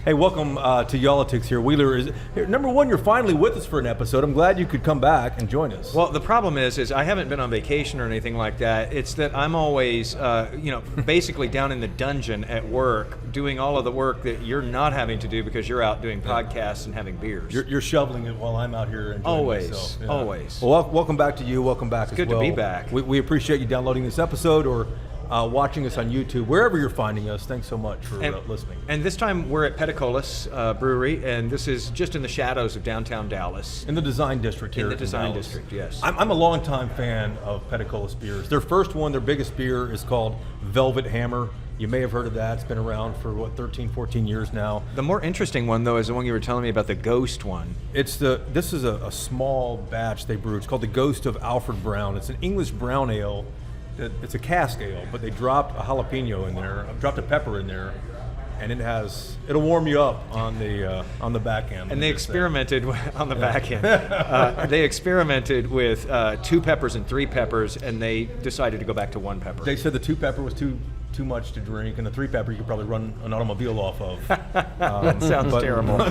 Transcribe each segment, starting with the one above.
Hey, welcome to Yall-itics here. Wheeler is here. Number one, you're finally with us for an episode. I'm glad you could come back and join us. Well, the problem is I haven't been on vacation or anything like that. It's that I'm always, basically down in the dungeon at work, doing all of the work that you're not having to do because you're out doing podcasts and having beers. You're shoveling it while I'm out here enjoying myself. Yeah. Always. Well, welcome back to you. Welcome back as well. Good to be back. We appreciate you downloading this episode or watching us on YouTube, wherever you're finding us. Thanks so much for listening. And this time we're at Peticolas Brewery, and this is just in the shadows of downtown Dallas. In the Design District here. In the Design District, yes. I'm a longtime fan of Peticolas beers. Their first one, their biggest beer, is called Velvet Hammer. You may have heard of that. It's been around for, 13, 14 years now. The more interesting one, though, is the one you were telling me about, the Ghost one. This is a small batch they brew. It's called the Ghost of Alfred Brown. It's an English brown ale. It's a cask ale, but they dropped a jalapeno in there, dropped a pepper in there, and it'll warm you up on the back end. And they experimented on the back end. They experimented with 2 peppers and 3 peppers, and they decided to go back to 1 pepper. They said the 2 pepper was too much to drink, and the 3 pepper you could probably run an automobile off of. That sounds terrible.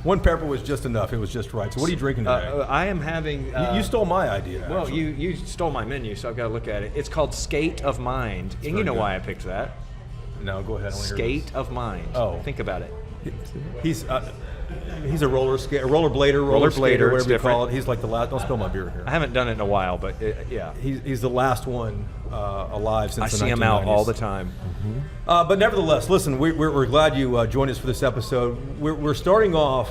1 pepper was just enough. It was just right. So what are you drinking today? I am having... you stole my idea, Well, actually. you stole my menu, so I've got to look at it. It's called Skate of Mind. And you know why I picked that. No, go ahead. I wanna hear Skate this. of Mind. Oh. Think about it. He's a rollerblader, whatever you call it. He's like the last. Don't spill my beer here. I haven't done it in a while, but yeah. He's the last one alive since the 1990s. I see him out all the time. Mm-hmm. But nevertheless, listen, we're glad you joined us for this episode. We're starting off.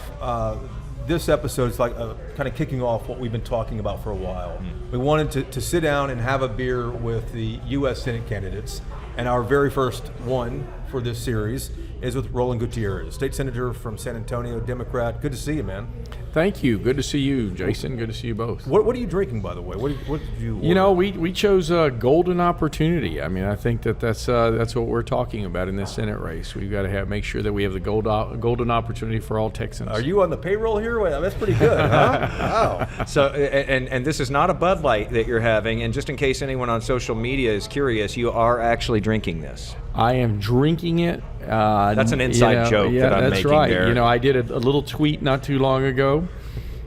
This episode is like kind of kicking off what we've been talking about for a while. We wanted to sit down and have a beer with the U.S. Senate candidates, and our very first one for this series is with Roland Gutierrez, state senator from San Antonio, Democrat. Good to see you, man. Thank you. Good to see you, Jason. Good to see you both. What are you drinking, by the way? What did you order? You know, we chose a golden opportunity. I mean, I think that's what we're talking about in this Senate race. We've got to make sure that we have the golden opportunity for all Texans. Are you on the payroll here? Well, that's pretty good, huh? Wow. So, and this is not a Bud Light that you're having. And just in case anyone on social media is curious, you are actually drinking this. I am drinking it. That's an inside joke that I'm making right. there. You know, I did a little tweet not too long ago,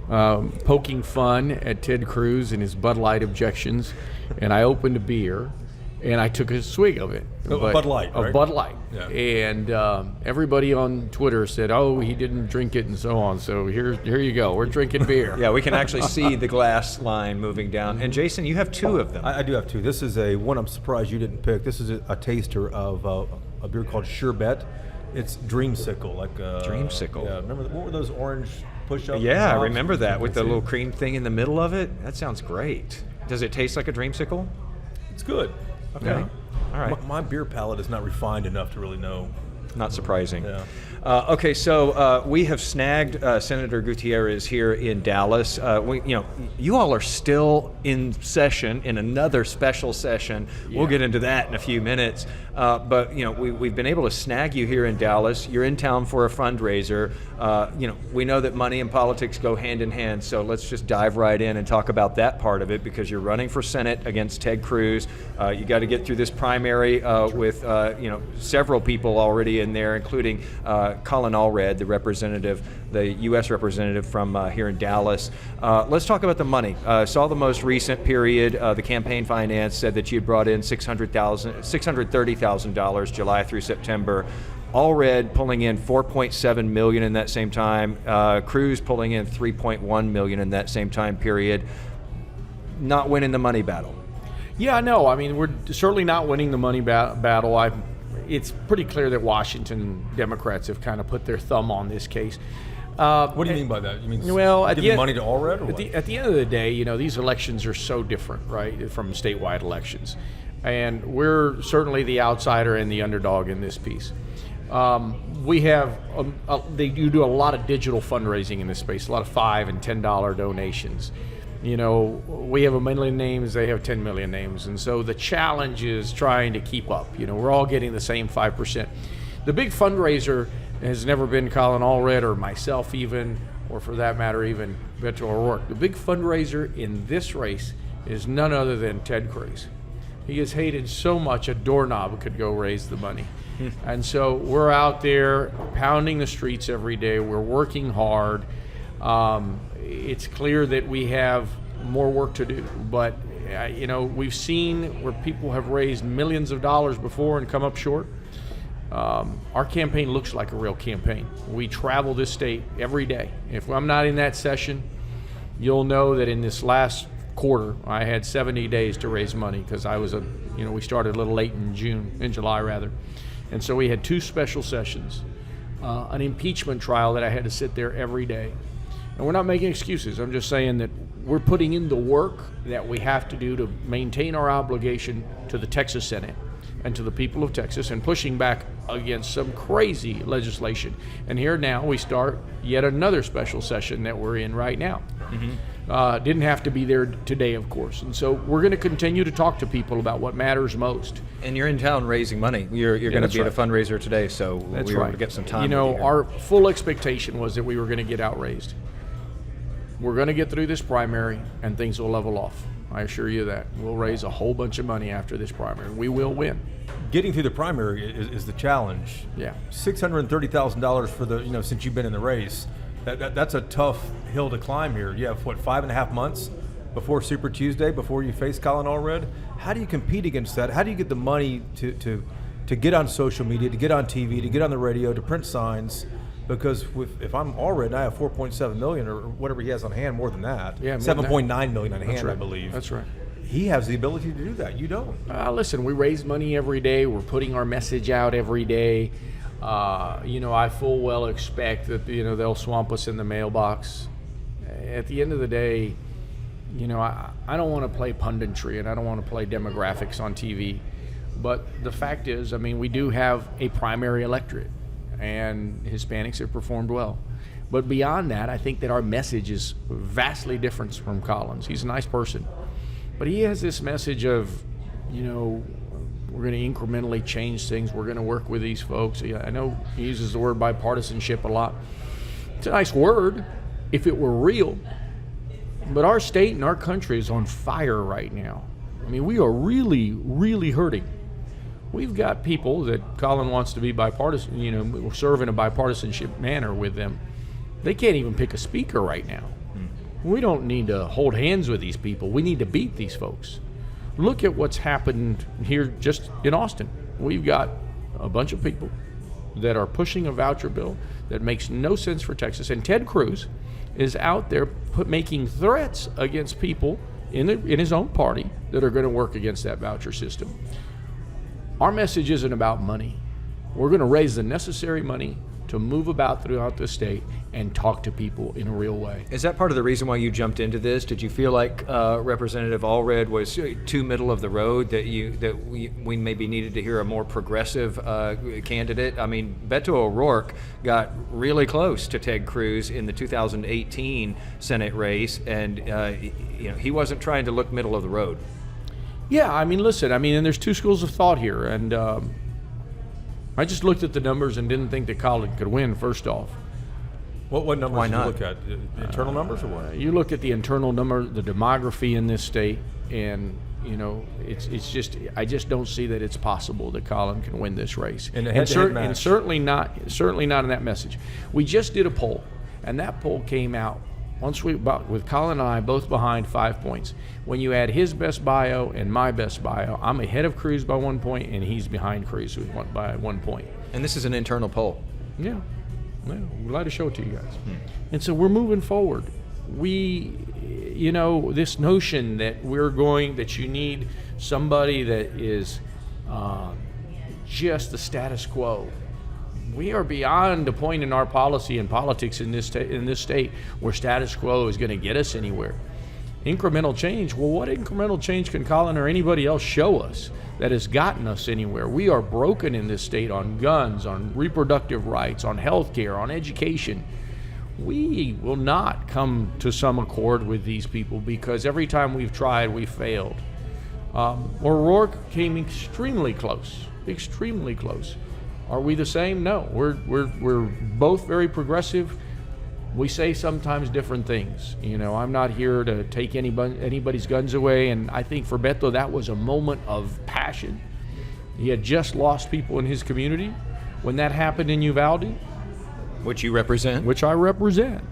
poking fun at Ted Cruz and his Bud Light objections, and I opened a beer, and I took a swig of it. Bud Light, right? Bud Light. Yeah. And everybody on Twitter said, "Oh, he didn't drink it," and so on. So here you go. We're drinking beer. Yeah, we can actually see the glass line moving down. And Jason, you have 2 of them. I do have 2. This is one I'm surprised you didn't pick. This is a taster of a beer called Sherbet. It's Dreamsicle, like Dreamsicle. Yeah, remember what were those orange push-ups? Yeah, I remember that with the little cream thing in the middle of it. That sounds great. Does it taste like a Dreamsicle? It's good. Okay. Yeah. All right. My beer palate is not refined enough to really know. Not surprising. Yeah. Okay, so we have snagged Senator Gutierrez here in Dallas. You all are still in session in another special session. Yeah. We'll get into that in a few minutes. But we've been able to snag you here in Dallas. You're in town for a fundraiser. We know that money and politics go hand in hand. So let's just dive right in and talk about that part of it, because you're running for Senate against Ted Cruz. You got to get through this primary with several people already in there, including Colin Allred, the U.S. representative from here in Dallas. Let's talk about the money. Saw the most recent period. The campaign finance said that you had brought in $630,000 July through September. Allred pulling in $4.7 million in that same time. Cruz pulling in $3.1 million in that same time period. Not winning the money battle. Yeah, no. I mean, we're certainly not winning the money battle. It's pretty clear that Washington Democrats have kind of put their thumb on this case. What do you mean by that? You mean giving money to Allred? Or at the end of the day, these elections are so different, right, from statewide elections. And we're certainly the outsider and the underdog in this piece. We have, you do a lot of digital fundraising in this space, a lot of $5 and $10 donations. We have 1 million names, they have 10 million names. And so the challenge is trying to keep up. We're all getting the same 5%. The big fundraiser has never been Colin Allred or myself even, or for that matter, even Beto O'Rourke. The big fundraiser in this race is none other than Ted Cruz. He is hated so much a doorknob could go raise the money. And so we're out there pounding the streets every day. We're working hard. It's clear that we have more work to do, but we've seen where people have raised millions of dollars before and come up short. Our campaign looks like a real campaign. We travel this state every day. If I'm not in that session, you'll know that in this last quarter, I had 70 days to raise money because we started a little late in July rather. And so we had 2 special sessions, an impeachment trial that I had to sit there every day. And we're not making excuses. I'm just saying that we're putting in the work that we have to do to maintain our obligation to the Texas Senate and to the people of Texas, and pushing back against some crazy legislation. And here now we start yet another special session that we're in right now. Didn't have to be there today, of course. And so we're going to continue to talk to people about what matters most. And you're in town raising money. You're going to be at a fundraiser today, so That's we right. want to get some time. Our full expectation was that we were going to get outraised. We're going to get through this primary and things will level off. I assure you that. We'll raise a whole bunch of money after this primary. We will win. Getting through the primary is the challenge. Yeah. $630,000 for the, since you've been in the race. That's a tough hill to climb here. You have, 5.5 months before Super Tuesday, before you face Colin Allred? How do you compete against that? How do you get the money to get on social media, to get on TV, to get on the radio, to print signs? Because if I'm Allred and I have 4.7 million or whatever he has on hand, more than that, 7.9 million on hand, right. I believe. That's right. He has the ability to do that. You don't. Listen, we raise money every day. We're putting our message out every day. I full well expect that they'll swamp us in the mailbox. At the end of the day, I don't want to play punditry and I don't want to play demographics on TV. But the fact is, we do have a primary electorate, and Hispanics have performed well. But beyond that, I think that our message is vastly different from Colin's. He's a nice person. But he has this message of, we're going to incrementally change things. We're going to work with these folks. I know he uses the word bipartisanship a lot. It's a nice word if it were real. But our state and our country is on fire right now. We are really, really hurting. We've got people that Colin wants to be bipartisan, serve in a bipartisanship manner with them. They can't even pick a speaker right now. We don't need to hold hands with these people. We need to beat these folks. Look at what's happened here just in Austin. We've got a bunch of people that are pushing a voucher bill that makes no sense for Texas. And Ted Cruz is out there making threats against people in his own party that are going to work against that voucher system. Our message isn't about money. We're going to raise the necessary money to move about throughout the state and talk to people in a real way. Is that part of the reason why you jumped into this? Did you feel like Representative Allred was too middle of the road, that we maybe needed to hear a more progressive candidate? Beto O'Rourke got really close to Ted Cruz in the 2018 Senate race, and he wasn't trying to look middle of the road. Yeah, listen, and there's 2 schools of thought here, and I just looked at the numbers and didn't think that Colin could win, first off. What numbers Why do you not? look at? Internal numbers or what? You look at the internal number, the demography in this state, and it's just, I just don't see that it's possible that Colin can win this race. And certainly not in that message. We just did a poll, and that poll came out with Colin and I both behind 5 points. When you add his best bio and my best bio, I'm ahead of Cruz by 1 point, and he's behind Cruz by 1 point. And this is an internal poll. Yeah. Well, we're glad to show it to you guys. And so we're moving forward. This notion that that you need somebody that is just the status quo. We are beyond the point in our policy and politics in this state where status quo is going to get us anywhere. Incremental change. Well, what incremental change can Colin or anybody else show us that has gotten us anywhere? We are broken in this state on guns, on reproductive rights, on health care, on education. We will not come to some accord with these people because every time we've tried, we've failed. O'Rourke came extremely close. Are we the same? No. We're both very progressive. We say sometimes different things. I'm not here to take anybody's guns away, and I think for Beto that was a moment of passion. He had just lost people in his community. When that happened in Uvalde, Which you represent. which I represent,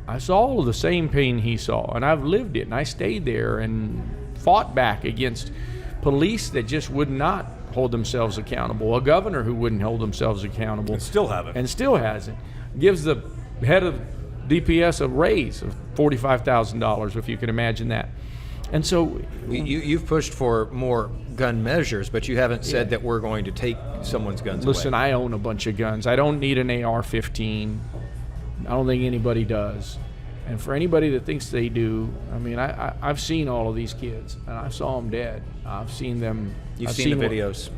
I saw all of the same pain he saw, and I've lived it, and I stayed there and fought back against police that just would not hold themselves accountable, a governor who wouldn't hold themselves accountable. And still haven't. And still hasn't. Gives the head of DPS a raise of $45,000, if you can imagine that. And so You've pushed for more gun measures, but you haven't said that we're going to take someone's guns listen, away. I own a bunch of guns. I don't need an AR-15. I don't think anybody does. And for anybody that thinks they do, I mean, I've seen all of these kids, and I saw them dead. I've seen them. You've I've seen the videos.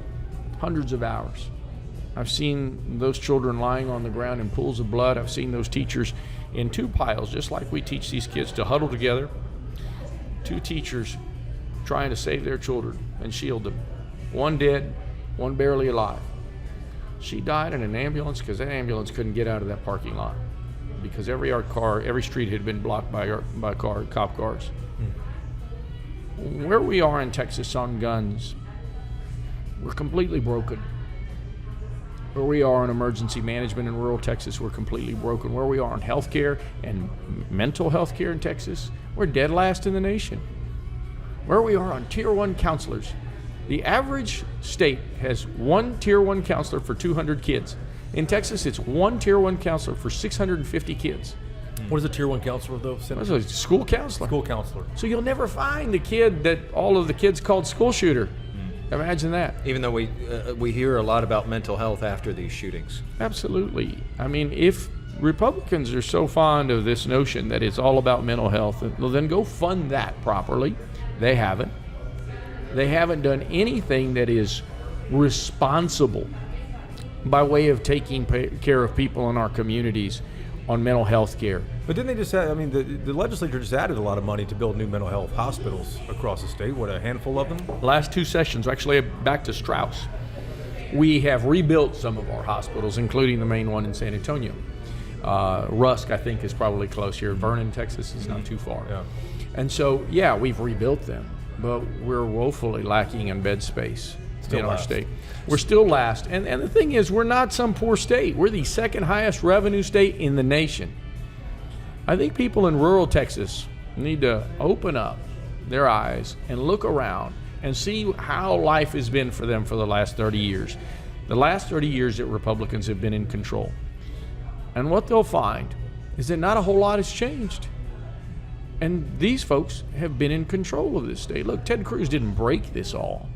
Hundreds of hours. I've seen those children lying on the ground in pools of blood. I've seen those teachers in two piles, just like we teach these kids to huddle together. Two teachers trying to save their children and shield them. One dead, one barely alive. She died in an ambulance because that ambulance couldn't get out of that parking lot because every street had been blocked by cop cars. Where we are in Texas on guns, we're completely broken. Where we are in emergency management in rural Texas, we're completely broken. Where we are in healthcare and mental health care in Texas, we're dead last in the nation. Where we are on Tier 1 counselors, the average state has one Tier 1 counselor for 200 kids. In Texas, it's one Tier 1 counselor for 650 kids. What is a Tier 1 counselor, though, Senator? That's a school counselor. School counselor. So you'll never find the kid that all of the kids called school shooter. Imagine that. Even though we hear a lot about mental health after these shootings. Absolutely. I mean, if Republicans are so fond of this notion that it's all about mental health, well, then go fund that properly. They haven't. They haven't done anything that is responsible by way of taking care of people in our communities on mental health care. But didn't they just add, I mean, the legislature just added a lot of money to build new mental health hospitals across the state. What, a handful of them? Last two sessions, actually back to Strauss, we have rebuilt some of our hospitals, including the main one in San Antonio. Rusk, I think, is probably close here. Vernon, Texas is not too far. Yeah. And so, yeah, we've rebuilt them, but we're woefully lacking in bed space in our state. We're still last. And the thing is, we're not some poor state. We're the second highest revenue state in the nation. I think people in rural Texas need to open up their eyes and look around and see how life has been for them for the last 30 years. The last 30 years that Republicans have been in control. And what they'll find is that not a whole lot has changed. And these folks have been in control of this state. Look, Ted Cruz didn't break this all,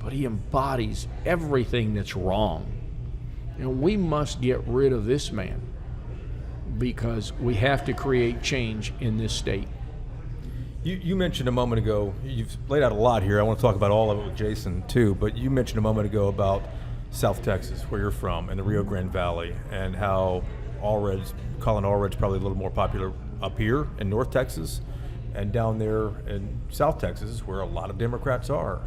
but he embodies everything that's wrong. And we must get rid of this man because we have to create change in this state. You mentioned a moment ago, you've laid out a lot here. I want to talk about all of it with Jason too, but you mentioned a moment ago about South Texas, where you're from, and the Rio Grande Valley, and how Colin Allred's probably a little more popular up here in North Texas, and down there in South Texas, where a lot of Democrats are.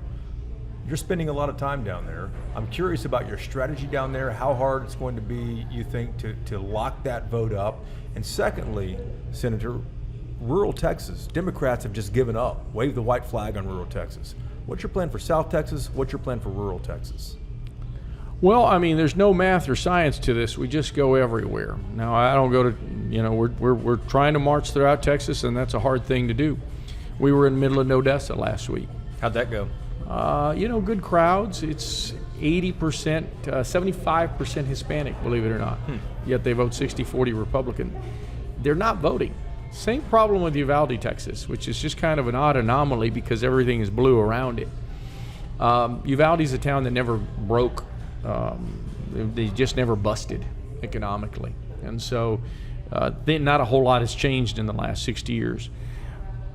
You're spending a lot of time down there. I'm curious about your strategy down there, how hard it's going to be, you think, to lock that vote up. And secondly, Senator, rural Texas, Democrats have just given up, waved the white flag on rural Texas. What's your plan for South Texas? What's your plan for rural Texas? Well, I mean, there's no math or science to this. We just go everywhere. Now, I don't go to, we're trying to march throughout Texas, and that's a hard thing to do. We were in Midland, Odessa last week. How'd that go? Good crowds. It's 80%, 75% Hispanic, believe it or not. Yet they vote 60-40 Republican. They're not voting. Same problem with Uvalde, Texas, which is just kind of an odd anomaly because everything is blue around it. Uvalde's a town that never broke. They just never busted economically. And so not a whole lot has changed in the last 60 years.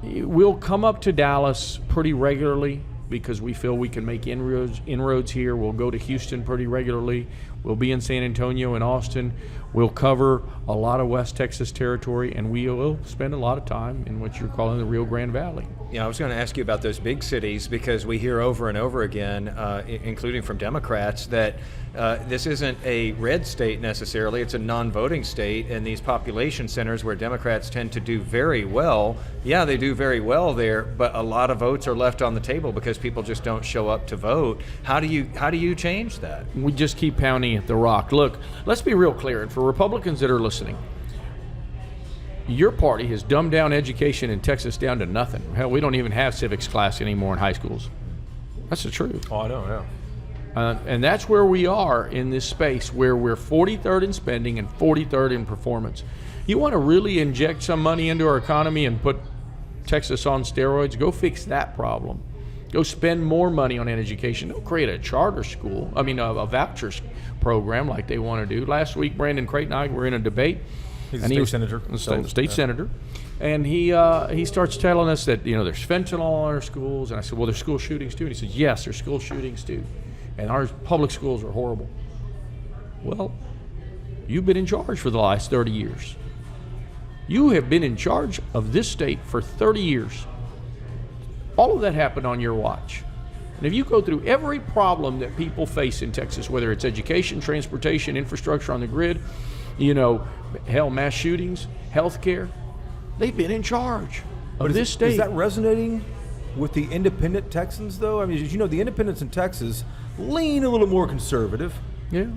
We'll come up to Dallas pretty regularly because we feel we can make inroads here. We'll go to Houston pretty regularly. We'll be in San Antonio and Austin. We'll cover a lot of West Texas territory, and we will spend a lot of time in what you're calling the Rio Grande Valley. Yeah, I was going to ask you about those big cities, because we hear over and over again, including from Democrats, that this isn't a red state necessarily, it's a non-voting state, and these population centers where Democrats tend to do very well, yeah, they do very well there, but a lot of votes are left on the table because people just don't show up to vote. How do you change that? We just keep pounding at the rock. Look, let's be real clear, and for Republicans that are listening, your party has dumbed down education in Texas down to nothing. Hell, we don't even have civics class anymore in high schools. That's the truth. Oh, I know, yeah. And that's where we are in this space, where we're 43rd in spending and 43rd in performance. You want to really inject some money into our economy and put Texas on steroids? Go fix that problem. Go spend more money on education. Don't create a charter school, a vouchers program like they want to do. Last week, Brandon Creighton and I were in a debate. He's a state senator. State senator. And he starts telling us that, there's fentanyl in our schools. And I said, well, there's school shootings too. And he says, yes, there's school shootings too. And our public schools are horrible. Well, you've been in charge for the last 30 years. You have been in charge of this state for 30 years. All of that happened on your watch. And if you go through every problem that people face in Texas, whether it's education, transportation, infrastructure on the grid, mass shootings, healthcare, they've been in charge of this state. Is that resonating with the independent Texans, though? I mean, as you know, the independents in Texas lean a little more conservative. Yeah.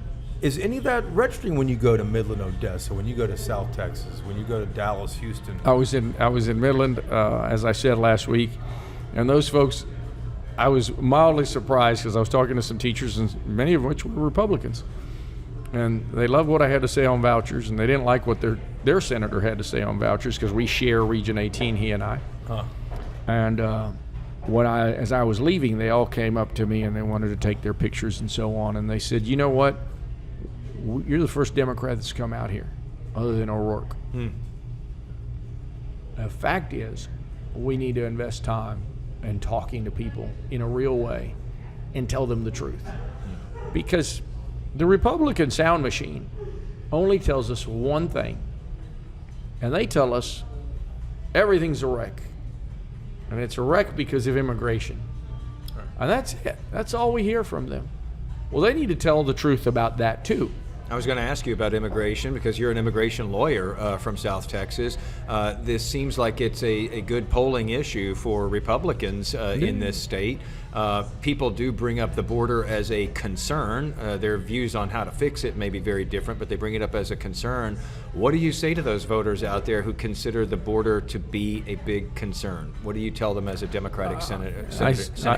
Is any of that registering when you go to Midland, Odessa, when you go to South Texas, when you go to Dallas, Houston? I was in Midland, as I said last week, and those folks, I was mildly surprised because I was talking to some teachers, and many of which were Republicans. And they loved what I had to say on vouchers, and they didn't like what their senator had to say on vouchers, because we share Region 18, he and I. Huh. And as I was leaving, they all came up to me and they wanted to take their pictures and so on. And they said, you know what? You're the first Democrat that's come out here, other than O'Rourke. The fact is, we need to invest time in talking to people in a real way and tell them the truth. Because the Republican sound machine only tells us one thing, and they tell us everything's a wreck. And it's a wreck because of immigration. Right. And that's it. That's all we hear from them. Well, they need to tell the truth about that too. I was going to ask you about immigration, because you're an immigration lawyer from South Texas. This seems like it's a good polling issue for Republicans in this state. People do bring up the border as a concern. Their views on how to fix it may be very different, but they bring it up as a concern. What do you say to those voters out there who consider the border to be a big concern? What do you tell them as a Democratic Senate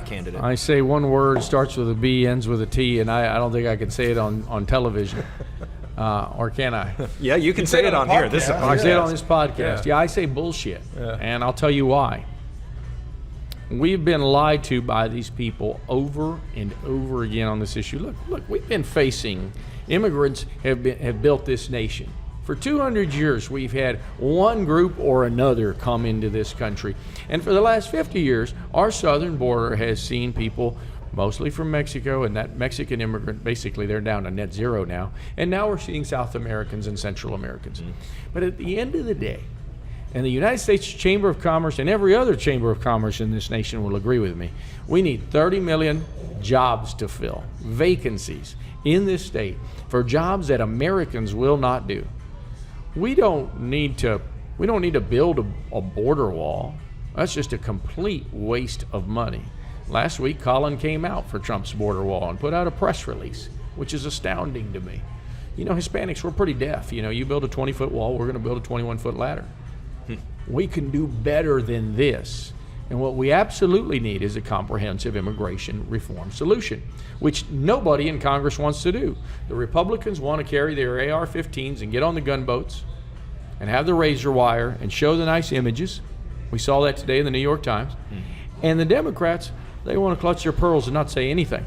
candidate? I say one word, starts with a B, ends with a T, and I don't think I can say it on television. Or can I? Yeah, you can say it on here. This is I say it on this podcast. Yeah, I say bullshit. Yeah. And I'll tell you why. We've been lied to by these people over and over again on this issue. Look, we've been facing, immigrants have built this nation. For 200 years, we've had one group or another come into this country. And for the last 50 years, our southern border has seen people mostly from Mexico, and that Mexican immigrant, basically they're down to net zero now. And now we're seeing South Americans and Central Americans. But at the end of the day, and the United States Chamber of Commerce and every other Chamber of Commerce in this nation will agree with me, we need 30 million jobs to fill, vacancies in this state for jobs that Americans will not do. We don't need to build a border wall. That's just a complete waste of money. Last week, Colin came out for Trump's border wall and put out a press release, which is astounding to me. Hispanics, we're pretty deaf. You build a 20-foot wall, we're going to build a 21-foot ladder. We can do better than this. And what we absolutely need is a comprehensive immigration reform solution, which nobody in Congress wants to do. The Republicans want to carry their AR-15s and get on the gunboats and have the razor wire and show the nice images. We saw that today in the New York Times. And the Democrats, they want to clutch their pearls and not say anything.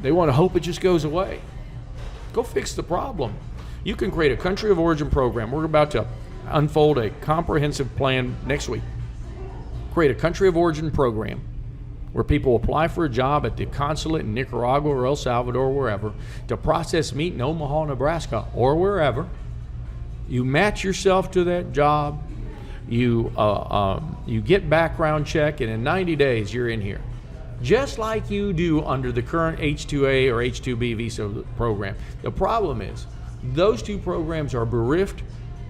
They want to hope it just goes away. Go fix the problem. You can create a country of origin program. We're about to unfold a comprehensive plan next week. Create a country of origin program where people apply for a job at the consulate in Nicaragua or El Salvador or wherever to process meat in Omaha, Nebraska or wherever. You match yourself to that job, you get background check, and in 90 days you're in here. Just like you do under the current H-2A or H-2B visa program. The problem is those two programs are bereft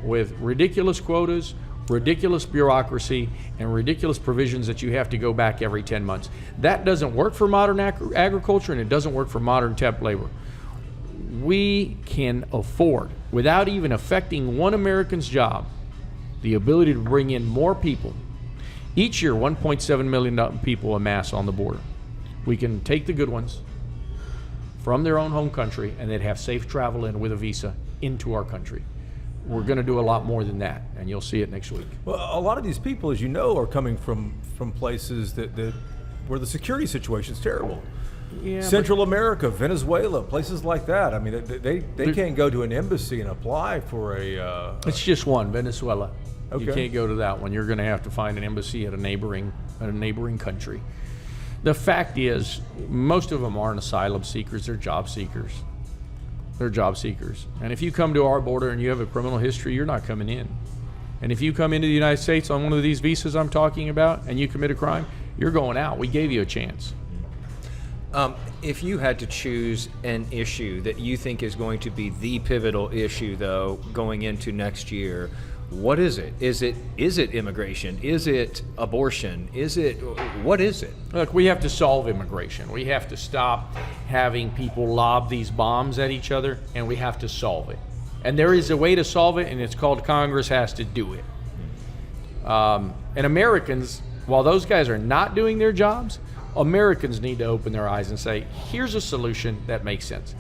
with ridiculous quotas, ridiculous bureaucracy, and ridiculous provisions that you have to go back every 10 months. That doesn't work for modern agriculture, and it doesn't work for modern temp labor. We can afford, without even affecting one American's job, the ability to bring in more people. Each year, 1.7 million people amass on the border. We can take the good ones from their own home country, and they'd have safe travel in with a visa into our country. We're going to do a lot more than that, and you'll see it next week. Well, a lot of these people, as you know, are coming from places that where the security situation is terrible. Yeah, Central America, Venezuela, places like that. I mean, they can't go to an embassy and apply for a... It's just one, Venezuela. Okay. You can't go to that one. You're going to have to find an embassy at a neighboring country. The fact is, most of them aren't asylum seekers, they're job seekers. They're job seekers. And if you come to our border and you have a criminal history, you're not coming in. And if you come into the United States on one of these visas I'm talking about and you commit a crime, you're going out. We gave you a chance. If you had to choose an issue that you think is going to be the pivotal issue, though, going into next year, what is it? Is it immigration? Is it abortion? What is it? Look, we have to solve immigration. We have to stop having people lob these bombs at each other, and we have to solve it. And there is a way to solve it, and it's called Congress has to do it. And Americans, while those guys are not doing their jobs, Americans need to open their eyes and say, here's a solution that makes sense.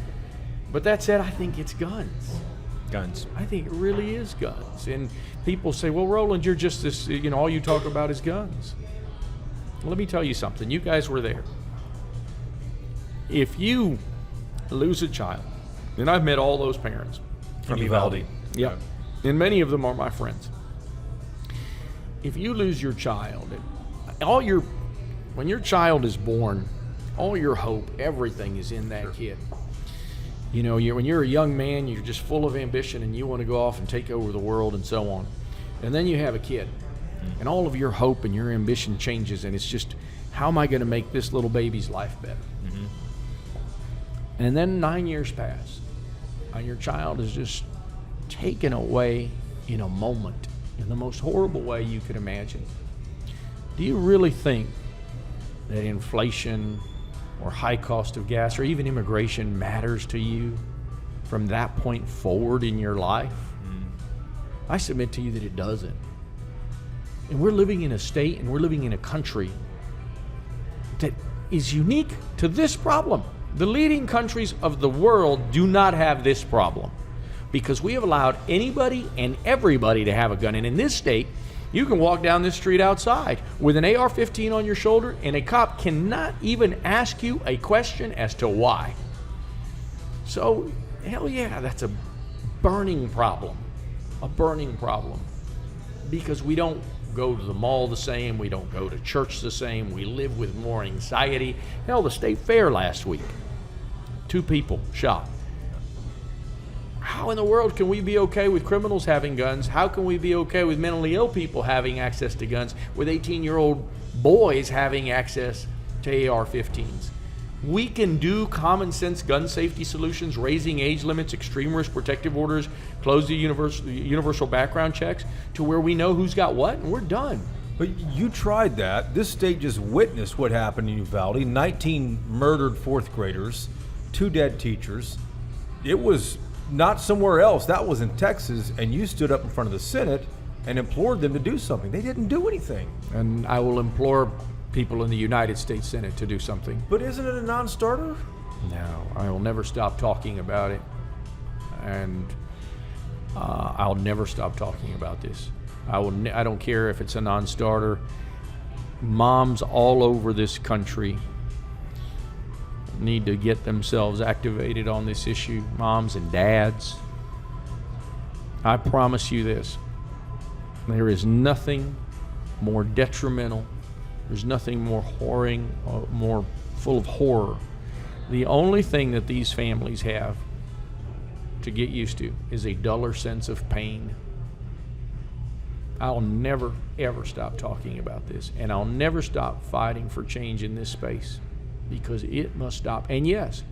But that said, I think it's guns. Guns. I think it really is guns. And people say, well, Roland, you're just this, all you talk about is guns. Well, let me tell you something. You guys were there. If you lose a child, and I've met all those parents From Uvalde. Yeah. And many of them are my friends. If you lose your child, when your child is born, all your hope, everything is in that kid. When you're a young man, you're just full of ambition and you want to go off and take over the world and so on. And then you have a kid, and all of your hope and your ambition changes, and it's just, how am I going to make this little baby's life better? Mm-hmm. And then 9 years pass, and your child is just taken away in a moment, in the most horrible way you could imagine. Do you really think that inflation or high cost of gas or even immigration matters to you from that point forward in your life? I submit to you that it doesn't. And we're living in a state and we're living in a country that is unique to this problem. The leading countries of the world do not have this problem because we have allowed anybody and everybody to have a gun. And in this state, you can walk down this street outside with an AR-15 on your shoulder, and a cop cannot even ask you a question as to why. So, hell yeah, that's a burning problem. A burning problem. Because we don't go to the mall the same, we don't go to church the same, we live with more anxiety. Hell, the state fair last week, 2 people shot. How in the world can we be okay with criminals having guns? How can we be okay with mentally ill people having access to guns, with 18-year-old boys having access to AR-15s? We can do common sense gun safety solutions, raising age limits, extreme risk protective orders, close the universal background checks to where we know who's got what, and we're done. But you tried that. This state just witnessed what happened in Uvalde. 19 murdered 4th graders, 2 dead teachers. It was not somewhere else. That was in Texas, and you stood up in front of the Senate and implored them to do something. They didn't do anything. And I will implore people in the United States Senate to do something. But isn't it a non-starter? No, I will never stop talking about it, and I'll never stop talking about this. I don't care if it's a non-starter. Moms all over this country need to get themselves activated on this issue, moms and dads. I promise you this, there is nothing more detrimental There's nothing more more full of horror. The only thing that these families have to get used to is a duller sense of pain. I'll never, ever stop talking about this, and I'll never stop fighting for change in this space, because it must stop. And yes,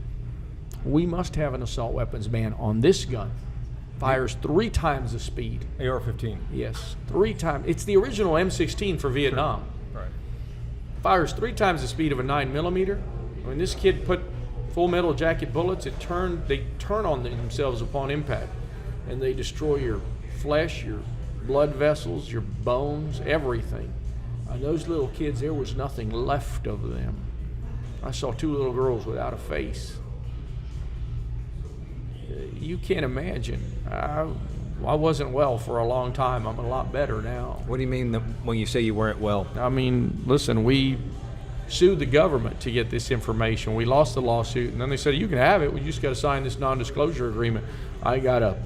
we must have an assault weapons ban on this gun. Fires 3 times the speed. AR-15. Yes, 3 times. It's the original M16 for Vietnam. Sure. Right. Fires 3 times the speed of a 9mm. When this kid put full metal jacket bullets, they turn on themselves upon impact, and they destroy your flesh, your blood vessels, your bones, everything. And those little kids, there was nothing left of them. I saw 2 little girls without a face. You can't imagine. I wasn't well for a long time. I'm a lot better now. What do you mean when you say you weren't well? I mean, listen, we sued the government to get this information. We lost the lawsuit, and then they said, you can have it. We just got to sign this non-disclosure agreement. I got a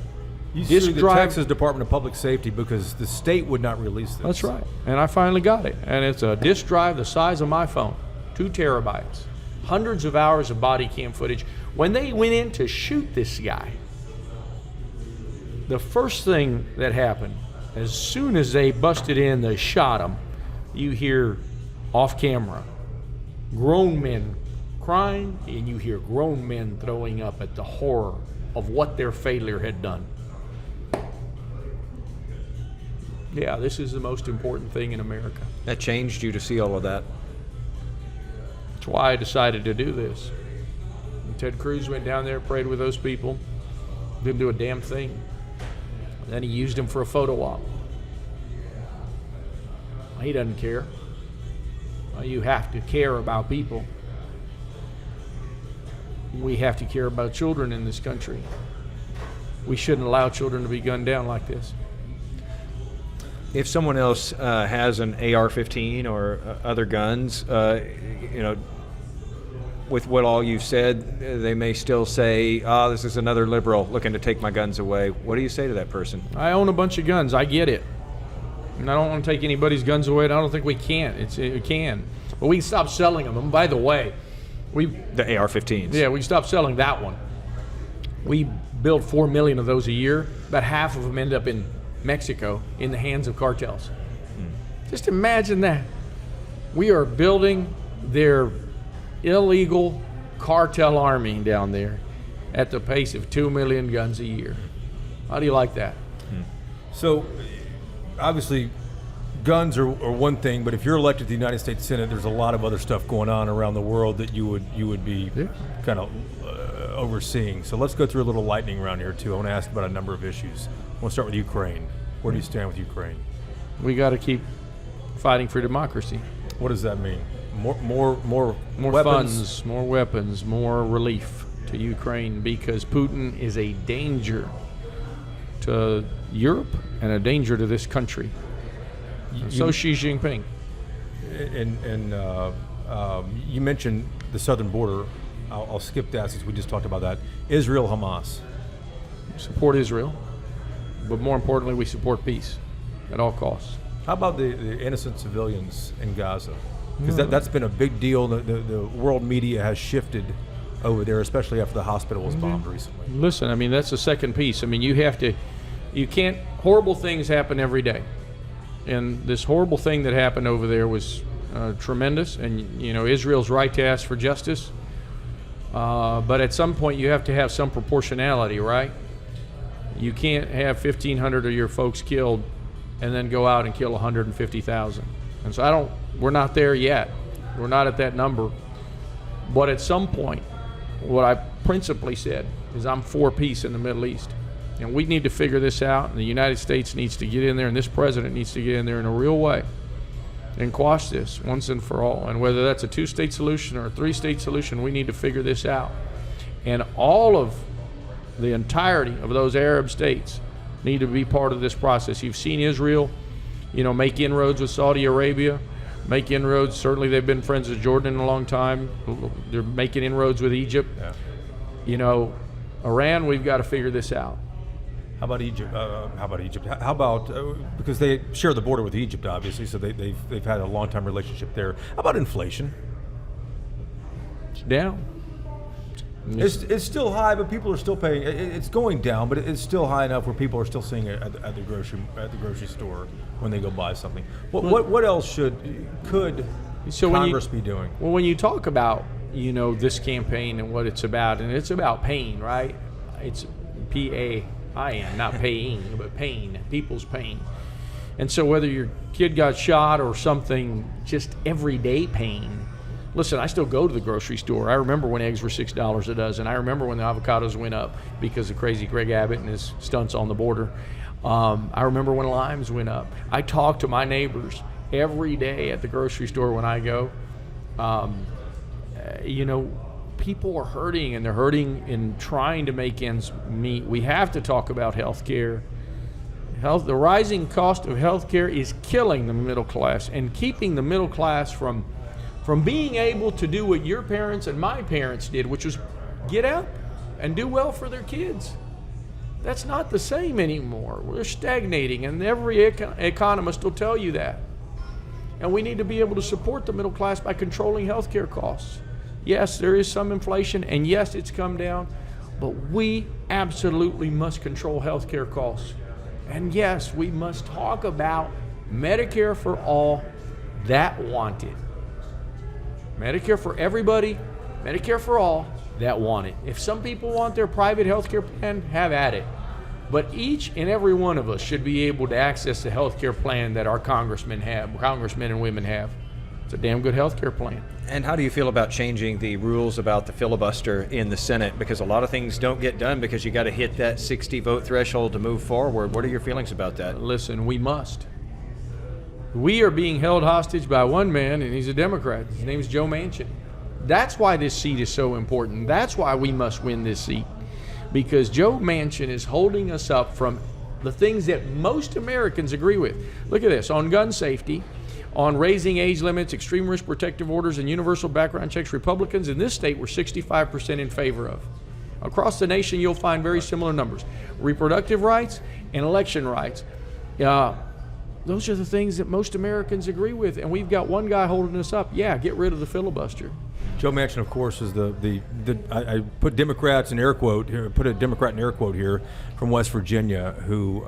sued the Texas Department of Public Safety because the state would not release this. That's right. And I finally got it. And it's a disk drive the size of my phone, 2 terabytes, hundreds of hours of body cam footage. When they went in to shoot this guy, the first thing that happened, as soon as they busted in, they shot him, you hear off camera grown men crying, and you hear grown men throwing up at the horror of what their failure had done. Yeah, this is the most important thing in America. That changed you to see all of that? That's why I decided to do this. And Ted Cruz went down there, prayed with those people, didn't do a damn thing. And then he used him for a photo op. He doesn't care. Well, you have to care about people. We have to care about children in this country. We shouldn't allow children to be gunned down like this. If someone else has an AR-15 or other guns, with what all you've said, they may still say, this is another liberal looking to take my guns away. What do you say to that person? I own a bunch of guns. I get it. And I don't want to take anybody's guns away. And I don't think we can. It can. But we can stop selling them. And by the way, the AR-15s. Yeah, we can stop selling that one. We build 4 million of those a year. About half of them end up in Mexico in the hands of cartels. Just imagine that. We are building their illegal cartel army down there at the pace of 2 million guns a year. How do you like that? So, obviously, guns are one thing, but if you're elected to the United States Senate, there's a lot of other stuff going on around the world that you would be kind of overseeing. So let's go through a little lightning round here too. I want to ask about a number of issues. I want to start with Ukraine. Where do you stand with Ukraine? We got to keep fighting for democracy. What does that mean? More weapons? Funds, more weapons, more relief to Ukraine, because Putin is a danger to Europe and a danger to this country. So Xi Jinping. And you mentioned the southern border. I'll skip that since we just talked about that. Israel, Hamas. Support Israel, but more importantly, we support peace at all costs. How about the innocent civilians in Gaza? Because that's been a big deal. The world media has shifted over there, especially after the hospital was bombed recently. Listen, I mean, that's the second piece. I mean, horrible things happen every day. And this horrible thing that happened over there was tremendous. And, Israel's right to ask for justice. But at some point, you have to have some proportionality, right? You can't have 1,500 of your folks killed and then go out and kill 150,000. And so we're not there yet. We're not at that number. But at some point, what I principally said is I'm for peace in the Middle East. And we need to figure this out, and the United States needs to get in there, and this president needs to get in there in a real way and quash this once and for all. And whether that's a 2-state solution or a 3-state solution, we need to figure this out. And all of the entirety of those Arab states need to be part of this process. You've seen Israel, make inroads with Saudi Arabia, make inroads. Certainly they've been friends with Jordan a long time. They're making inroads with Egypt. Yeah. Iran, we've got to figure this out. How about Egypt? How about because they share the border with Egypt, obviously, so they've had a long-time relationship there. How about inflation? It's down. It's still high, but people are still paying. It's going down, but it's still high enough where people are still seeing it at the grocery store when they go buy something. What else could Congress be doing? Well, when you talk about this campaign and what it's about, and it's about pain, right? It's PAIN, not paying, but pain, people's pain. And so whether your kid got shot or something, just everyday pain. Listen, I still go to the grocery store. I remember when eggs were $6 a dozen. I remember when the avocados went up because of crazy Greg Abbott and his stunts on the border. I remember when limes went up. I talk to my neighbors every day at the grocery store when I go. People are hurting, and they're hurting in trying to make ends meet. We have to talk about health care. The rising cost of health care is killing the middle class and keeping the middle class from being able to do what your parents and my parents did, which was get out and do well for their kids. That's not the same anymore. We're stagnating, and every economist will tell you that. And we need to be able to support the middle class by controlling health care costs. Yes, there is some inflation, and yes, it's come down, but we absolutely must control health care costs. And yes, we must talk about Medicare for all that want it. Medicare for everybody, Medicare for all that want it. If some people want their private health care plan, have at it. But each and every one of us should be able to access the health care plan that our congressmen and women have. It's a damn good health care plan. And how do you feel about changing the rules about the filibuster in the Senate? Because a lot of things don't get done because you got to hit that 60 vote threshold to move forward. What are your feelings about that? Listen, we must. We are being held hostage by one man, and he's a Democrat. His name is Joe Manchin. That's why this seat is so important. That's why we must win this seat. Because Joe Manchin is holding us up from the things that most Americans agree with. Look at this. On gun safety, on raising age limits, extreme risk protective orders, and universal background checks, Republicans in this state were 65% in favor of. Across the nation, you'll find very similar numbers. Reproductive rights and election rights. Those are the things that most Americans agree with, and we've got one guy holding us up. Yeah, get rid of the filibuster. Joe Manchin, of course, is I put Democrats in air quote here, put a Democrat in air quote here, from West Virginia, who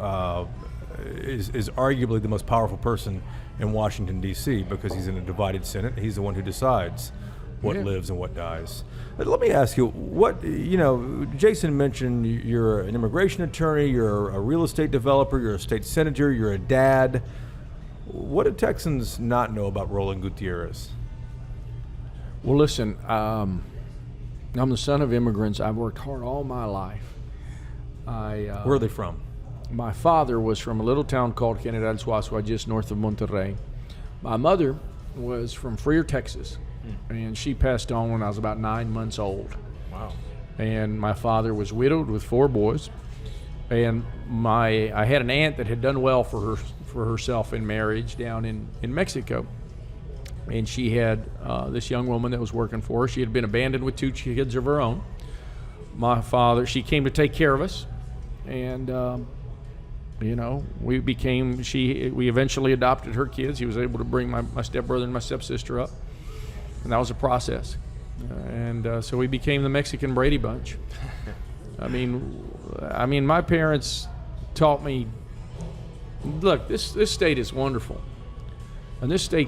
is arguably the most powerful person in Washington, D.C., because he's in a divided Senate. He's the one who decides what lives and what dies. But let me ask you, Jason mentioned you're an immigration attorney, you're a real estate developer, you're a state senator, you're a dad. What do Texans not know about Roland Gutierrez? Well, listen, I'm the son of immigrants. I've worked hard all my life. Where are they from? My father was from a little town called General Suazua, just north of Monterrey. My mother was from Freer, Texas, and she passed on when I was about 9 months old. Wow. And my father was widowed with 4 boys, and I had an aunt that had done well for herself in marriage down in Mexico. And she had this young woman that was working for her. She had been abandoned with 2 kids of her own. She came to take care of us, and we eventually adopted her kids. He was able to bring my stepbrother and my stepsister up, and that was a process. So we became the Mexican Brady Bunch. I mean, my parents taught me, look, this state is wonderful, and this state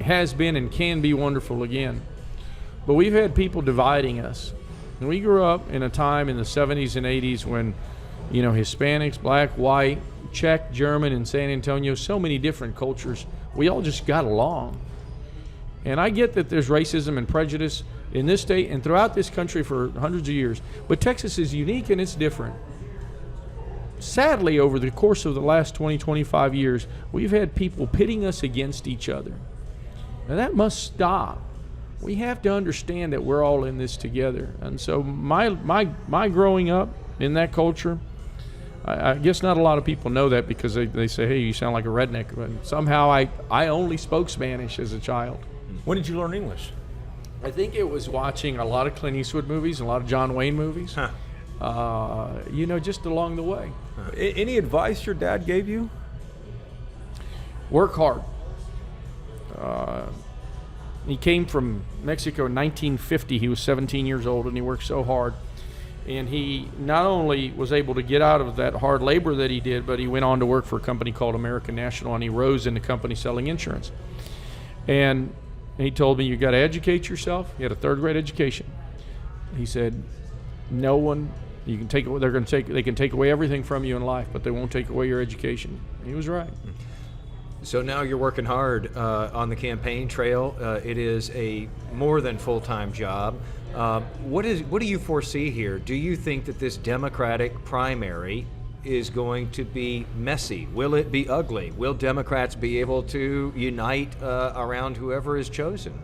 has been and can be wonderful again. But we've had people dividing us. And we grew up in a time in the 70s and 80s when, Hispanics, black, white, Czech, German, in San Antonio, so many different cultures, we all just got along. And I get that there's racism and prejudice in this state and throughout this country for hundreds of years. But Texas is unique and it's different. Sadly, over the course of the last 20, 25 years, we've had people pitting us against each other. Now that must stop. We have to understand that we're all in this together. And so my growing up in that culture, I guess not a lot of people know that because they say, hey, you sound like a redneck. But somehow I only spoke Spanish as a child. When did you learn English? I think it was watching a lot of Clint Eastwood movies, a lot of John Wayne movies. Huh. just along the way. Any advice your dad gave you? Work hard. He came from Mexico in 1950. He was 17 years old, and he worked so hard. And he not only was able to get out of that hard labor that he did, but he went on to work for a company called American National, and he rose in the company selling insurance. And he told me, you got to educate yourself. He had a third-grade education. He said, no one, they can take away everything from you in life, but they won't take away your education. He was right. So now you're working hard on the campaign trail. It is a more than full-time job. What do you foresee here? Do you think that this Democratic primary is going to be messy? Will it be ugly? Will Democrats be able to unite around whoever is chosen?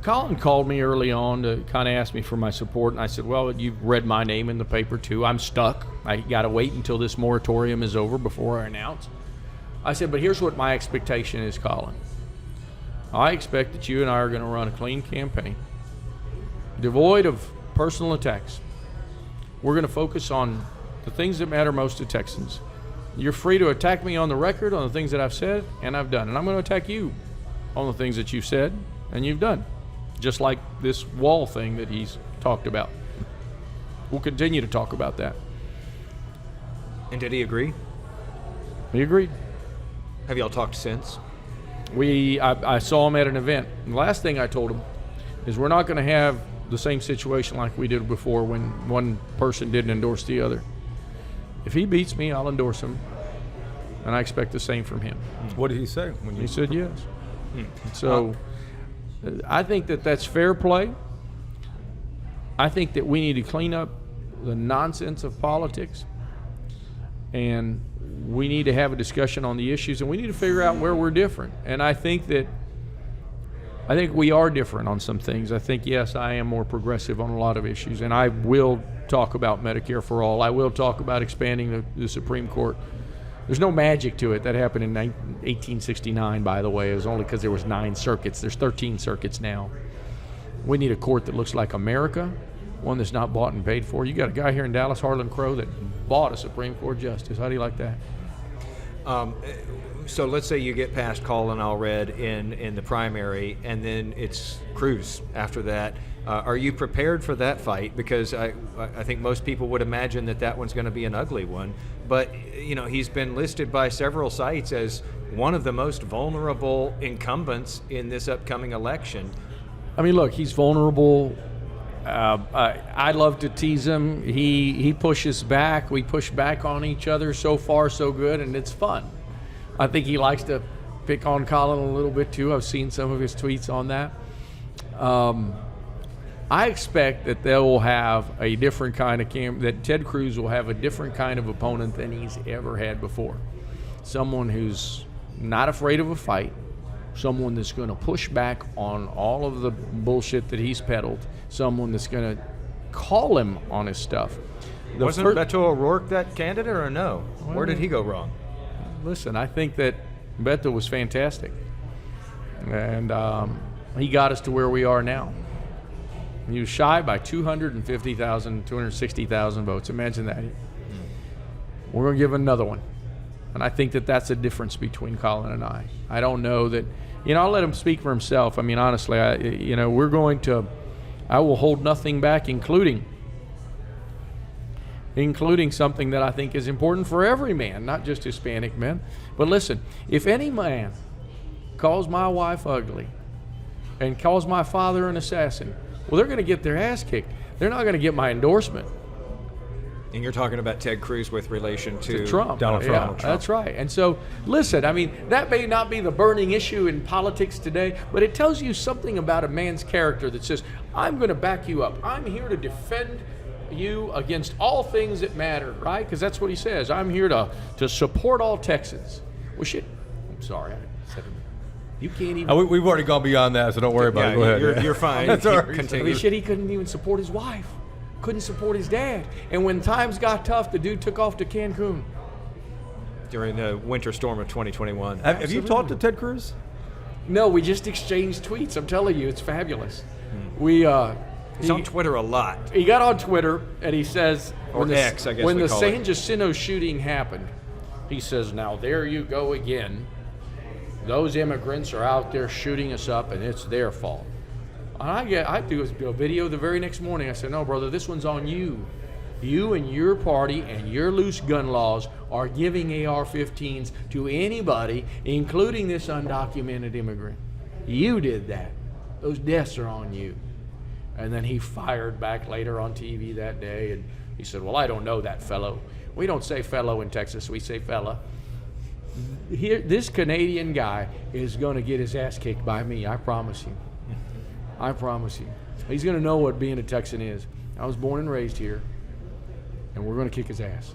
Colin called me early on to kind of ask me for my support, and I said, well, you've read my name in the paper too. I'm stuck. I got to wait until this moratorium is over before I announce. I said, but here's what my expectation is, Colin. I expect that you and I are going to run a clean campaign, devoid of personal attacks. We're going to focus on the things that matter most to Texans. You're free to attack me on the record on the things that I've said and I've done. And I'm going to attack you on the things that you've said and you've done. Just like this wall thing that he's talked about. We'll continue to talk about that. And did he agree? He agreed. Have y'all talked since? I saw him at an event. And the last thing I told him is we're not going to have the same situation like we did before when one person didn't endorse the other. If he beats me, I'll endorse him. And I expect the same from him. What did he say? He said yes. So I think that that's fair play. I think that we need to clean up the nonsense of politics. And we need to have a discussion on the issues, and we need to figure out where we're different. And I think we are different on some things. I think, yes, I am more progressive on a lot of issues, and I will talk about Medicare for all. I will talk about expanding the Supreme Court. There's no magic to it. That happened in 1869, by the way. It was only because there was 9 circuits. There's 13 circuits now. We need a court that looks like America, one that's not bought and paid for. You got a guy here in Dallas, Harlan Crow, that bought a Supreme Court justice. How do you like that? So let's say you get past Colin Allred in the primary, and then it's Cruz after that. Are you prepared for that fight? Because I think most people would imagine that one's going to be an ugly one. But he's been listed by several sites as one of the most vulnerable incumbents in this upcoming election. I mean, look, he's vulnerable. I love to tease him. He pushes back. We push back on each other. So far, so good, and it's fun. I think he likes to pick on Colin a little bit too. I've seen some of his tweets on that. I expect that they will have a different kind of that Ted Cruz will have a different kind of opponent than he's ever had before. Someone who's not afraid of a fight. Someone that's going to push back on all of the bullshit that he's peddled. Someone that's going to call him on his stuff. Wasn't Beto O'Rourke that candidate or no? Where did he go wrong? Listen, I think that Beto was fantastic. And he got us to where we are now. He was shy by 260,000 votes. Imagine that. We're going to give another one. And I think that that's a difference between Colin and I. I don't know that, I'll let him speak for himself. I mean, honestly, I will hold nothing back, including something that I think is important for every man, not just Hispanic men. But listen, if any man calls my wife ugly and calls my father an assassin, well, they're going to get their ass kicked. They're not going to get my endorsement. And you're talking about Ted Cruz with relation to Trump. Donald Trump. Yeah, that's right. And so, listen, I mean, that may not be the burning issue in politics today, but it tells you something about a man's character that says, I'm going to back you up. I'm here to defend you against all things that matter, right? Because that's what he says. I'm here to support all Texans. Well, shit. I'm sorry. I said it. You can't even. We've already gone beyond that, so don't worry about it. Go ahead. You're fine. That's all right. Continue. I mean, shit, he couldn't even support his wife. Couldn't support his dad. And when times got tough, the dude took off to Cancun. During the winter storm of 2021. Have you talked to Ted Cruz? No, we just exchanged tweets. I'm telling you, it's fabulous. He's on Twitter a lot. He got on Twitter and he says, Or X, I guess when we the call San it. Jacinto shooting happened, he says, now there you go again. Those immigrants are out there shooting us up, and it's their fault. And I do a video the very next morning. I said, no, brother, this one's on you. You and your party and your loose gun laws are giving AR-15s to anybody, including this undocumented immigrant. You did that. Those deaths are on you. And then he fired back later on TV that day, and he said, well, I don't know that fellow. We don't say fellow in Texas, we say fella. Here, this Canadian guy is going to get his ass kicked by me, I promise you. I promise you. He's going to know what being a Texan is. I was born and raised here, and we're going to kick his ass.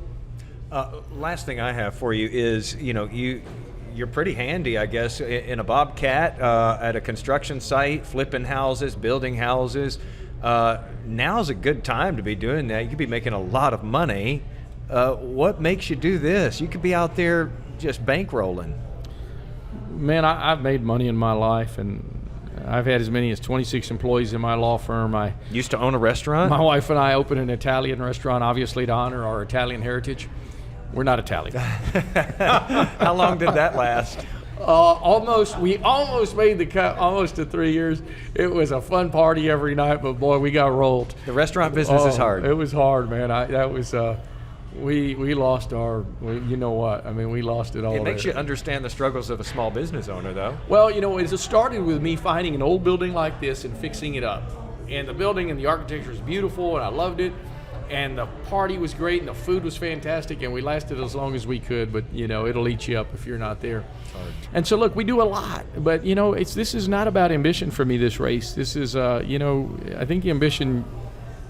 Last thing I have for you is, you're pretty handy, I guess, in a Bobcat at a construction site, flipping houses, building houses. Now's a good time to be doing that. You could be making a lot of money. What makes you do this? You could be out there just bankrolling. Man, I've made money in my life, and I've had as many as 26 employees in my law firm. I used to own a restaurant? My wife and I opened an Italian restaurant, obviously to honor our Italian heritage. We're not Italian. How long did that last? We almost made the cut, almost to 3 years. It was a fun party every night, but boy, we got rolled. The restaurant business is hard. It was hard, man. We lost you know what? I mean, we lost it all. It makes you understand the struggles of a small business owner, though. Well, it started with me finding an old building like this and fixing it up. And the building and the architecture is beautiful, and I loved it. And the party was great, and the food was fantastic, and we lasted as long as we could. But it'll eat you up if you're not there. And so, look, we do a lot, but this is not about ambition for me. This race, this is, I think the ambition.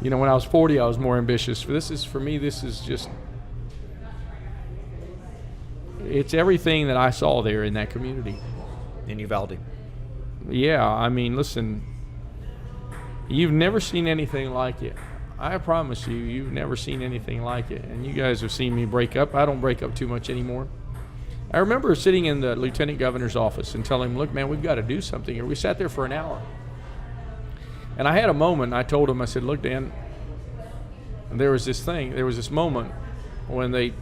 When I was 40, I was more ambitious. For me, this is just, it's everything that I saw there in that community. In Uvalde. Yeah, I mean, listen, you've never seen anything like it. I promise you, you've never seen anything like it. And you guys have seen me break up. I don't break up too much anymore. I remember sitting in the lieutenant governor's office and telling him, look, man, we've got to do something here. We sat there for an hour. And I had a moment. I told him, I said, look, Dan, there was this moment when they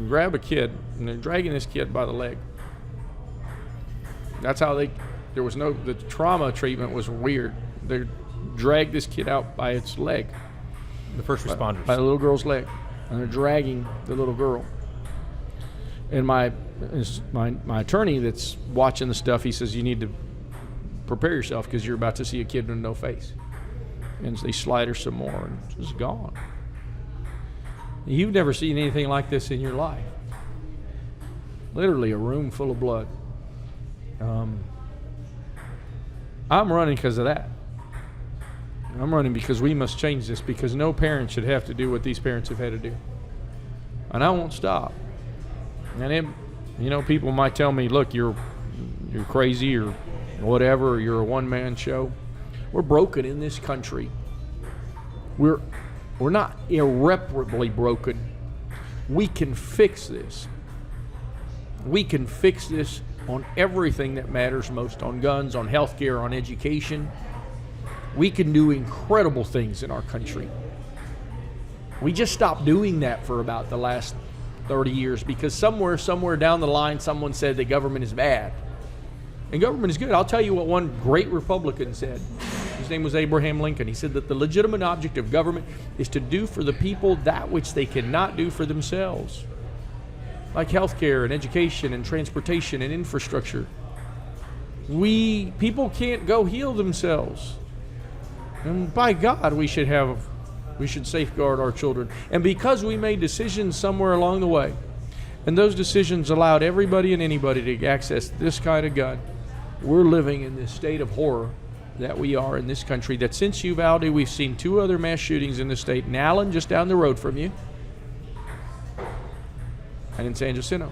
grab a kid and they're dragging this kid by the leg. That's how the trauma treatment was weird. They dragged this kid out by its leg. The first responders. By the little girl's leg. And they're dragging the little girl. And my attorney that's watching the stuff, he says, you need to prepare yourself because you're about to see a kid with no face. And they slide her some more, and it's gone. You've never seen anything like this in your life. Literally a room full of blood. I'm running because of that. I'm running because we must change this, because no parent should have to do what these parents have had to do. And I won't stop. And people might tell me, look, you're crazy or whatever, or you're a one-man show. We're broken in this country. We're not irreparably broken. We can fix this. We can fix this on everything that matters most, on guns, on healthcare, on education. We can do incredible things in our country. We just stopped doing that for about the last 30 years because somewhere down the line, someone said that government is bad. And government is good. I'll tell you what one great Republican said. His name was Abraham Lincoln. He said that the legitimate object of government is to do for the people that which they cannot do for themselves, like healthcare and education and transportation and infrastructure. People can't go heal themselves. And by God, we should safeguard our children. And because we made decisions somewhere along the way, and those decisions allowed everybody and anybody to access this kind of gun, we're living in this state of horror that we are in this country, that since Uvalde, we've seen 2 other mass shootings in the state, in Allen, just down the road from you, and in San Jacinto.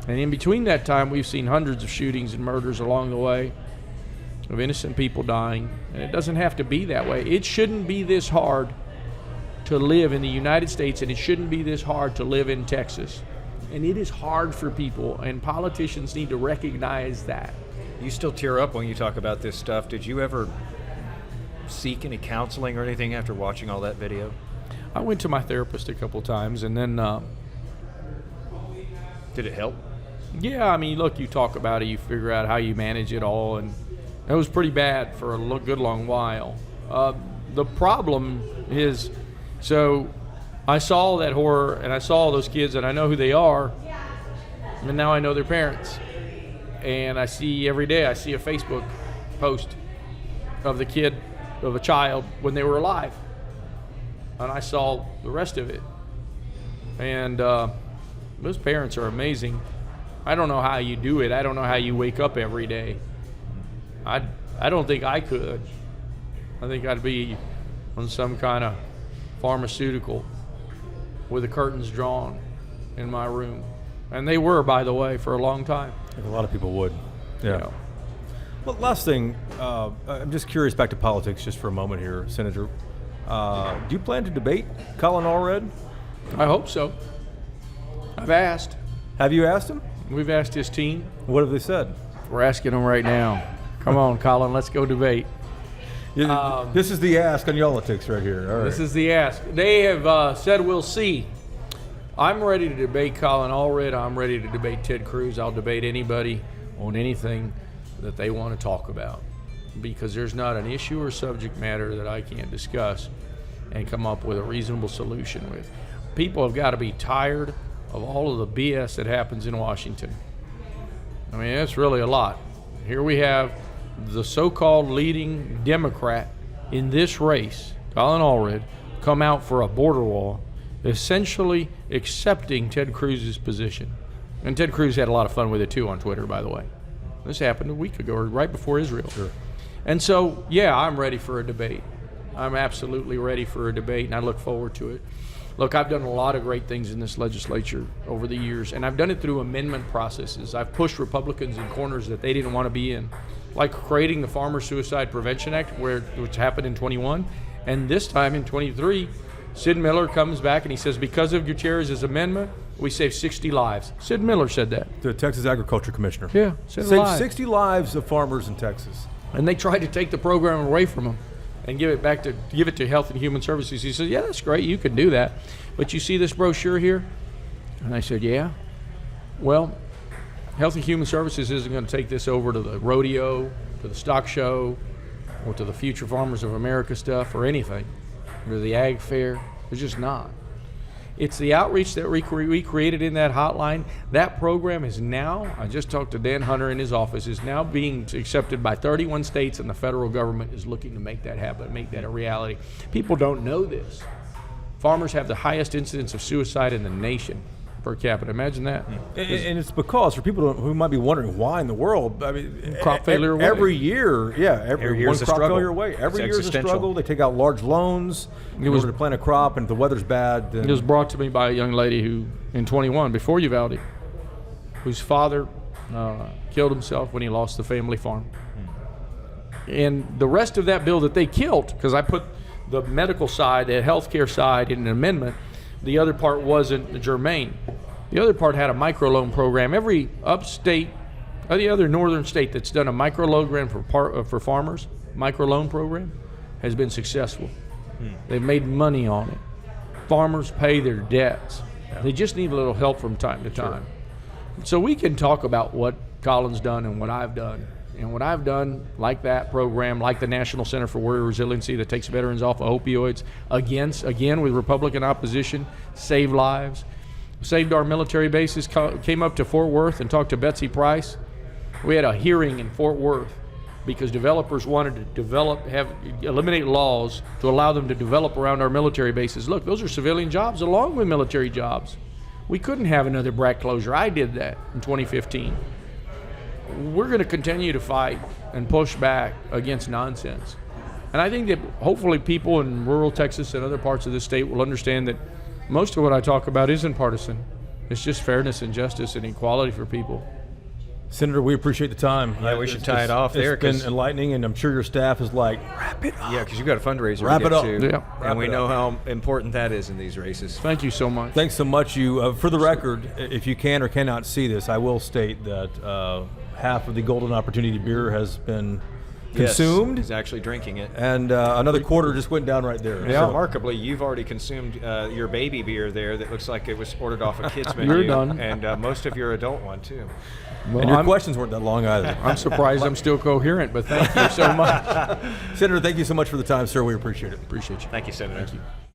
And in between that time, we've seen hundreds of shootings and murders along the way of innocent people dying. And it doesn't have to be that way. It shouldn't be this hard to live in the United States, and it shouldn't be this hard to live in Texas. And it is hard for people, and politicians need to recognize that. You still tear up when you talk about this stuff. Did you ever seek any counseling or anything after watching all that video? I went to my therapist a couple times, and then, Did it help? yeah, I mean, look, you talk about it, you figure out how you manage it all, and it was pretty bad for a good long while. The problem is, so I saw that horror, and I saw those kids, and I know who they are, and now I know their parents. And I see every day, I see a Facebook post of the kid, of a child, when they were alive. And I saw the rest of it. And those parents are amazing. I don't know how you do it. I don't know how you wake up every day. I don't think I could. I think I'd be on some kind of pharmaceutical with the curtains drawn in my room. And they were, by the way, for a long time. I think a lot of people would. Yeah. You know. Well, last thing, I'm just curious, back to politics just for a moment here, Senator. Do you plan to debate Colin Allred? I hope so. I've asked. Have you asked him? We've asked his team. What have they said? We're asking them right now. Come on, Colin, let's go debate. This is the ask on yall-itics right here. All right. This is the ask. They have said we'll see. I'm ready to debate Colin Allred. I'm ready to debate Ted Cruz. I'll debate anybody on anything that they want to talk about, because there's not an issue or subject matter that I can't discuss and come up with a reasonable solution with. People have got to be tired of all of the BS that happens in Washington. I mean, it's really a lot. Here we have the so-called leading Democrat in this race, Colin Allred, come out for a border wall, essentially accepting Ted Cruz's position. And Ted Cruz had a lot of fun with it too on Twitter, by the way. This happened a week ago, or right before Israel. Sure. And so, yeah, I'm ready for a debate. I'm absolutely ready for a debate, and I look forward to it. Look, I've done a lot of great things in this legislature over the years, and I've done it through amendment processes. I've pushed Republicans in corners that they didn't want to be in, like creating the Farmer Suicide Prevention Act, which happened in 21, and this time in 23, Sid Miller comes back and he says, because of Gutierrez's amendment, we saved 60 lives. Sid Miller said that. The Texas Agriculture Commissioner. Yeah, Saved alive. 60 lives of farmers in Texas. And they tried to take the program away from him and give it to Health and Human Services. He said, yeah, that's great, you can do that. But you see this brochure here? And I said, yeah. Well, Health and Human Services isn't going to take this over to the rodeo, to the stock show, or to the Future Farmers of America stuff, or anything, or the ag fair. It's just not. It's the outreach that we created in that hotline. That program is now, I just talked to Dan Hunter in his office, is now being accepted by 31 states, and the federal government is looking to make that happen, make that a reality. People don't know this. Farmers have the highest incidence of suicide in the nation per capita. Imagine that. And it's because, for people who might be wondering why in the world, I mean, Crop failure away. every year, every year's one a crop struggle. failure away. Every It's year is a existential. struggle. They take out large loans in order to plant a crop, and if the weather's bad, then It was brought to me by a young lady who, in 21, before Uvalde, whose father killed himself when he lost the family farm. And the rest of that bill that they killed, because I put the medical side, the healthcare side in an amendment, the other part wasn't germane. The other part had a microloan program. Every upstate, the other northern state that's done a microloan program for farmers, microloan program, has been successful. They've made money on it. Farmers pay their debts. They just need a little help from time to time. So we can talk about what Colin's done and what I've done. And what I've done, like that program, like the National Center for Warrior Resiliency that takes veterans off of opioids, again with Republican opposition, save lives, saved our military bases, came up to Fort Worth and talked to Betsy Price. We had a hearing in Fort Worth because developers wanted to eliminate laws to allow them to develop around our military bases. Look, those are civilian jobs along with military jobs. We couldn't have another BRAC closure. I did that in 2015. We're going to continue to fight and push back against nonsense. And I think that hopefully people in rural Texas and other parts of the state will understand that most of what I talk about isn't partisan. It's just fairness and justice and equality for people. Senator, we appreciate the time. Yeah, we should tie it off there, It's been 'cause- enlightening, and I'm sure your staff is like, wrap it up. Yeah, because you've got a fundraiser Wrap to it get up. to, Yeah. Wrap and we it know up. how important that is in these races. Thank you so much. Thanks so much. For the record, if you can or cannot see this, I will state that half of the Golden Opportunity beer has been consumed. Yes, he's actually drinking it. And another quarter just went down right there. Yeah. Remarkably, you've already consumed your baby beer there that looks like it was ordered off a kid's menu. You're done. And most of your adult one, too. Well, And your questions weren't that long either. I'm surprised I'm still coherent, but thank you so much. Senator, thank you so much for the time, sir. We appreciate it. Appreciate you. Thank you, Senator. Thank you.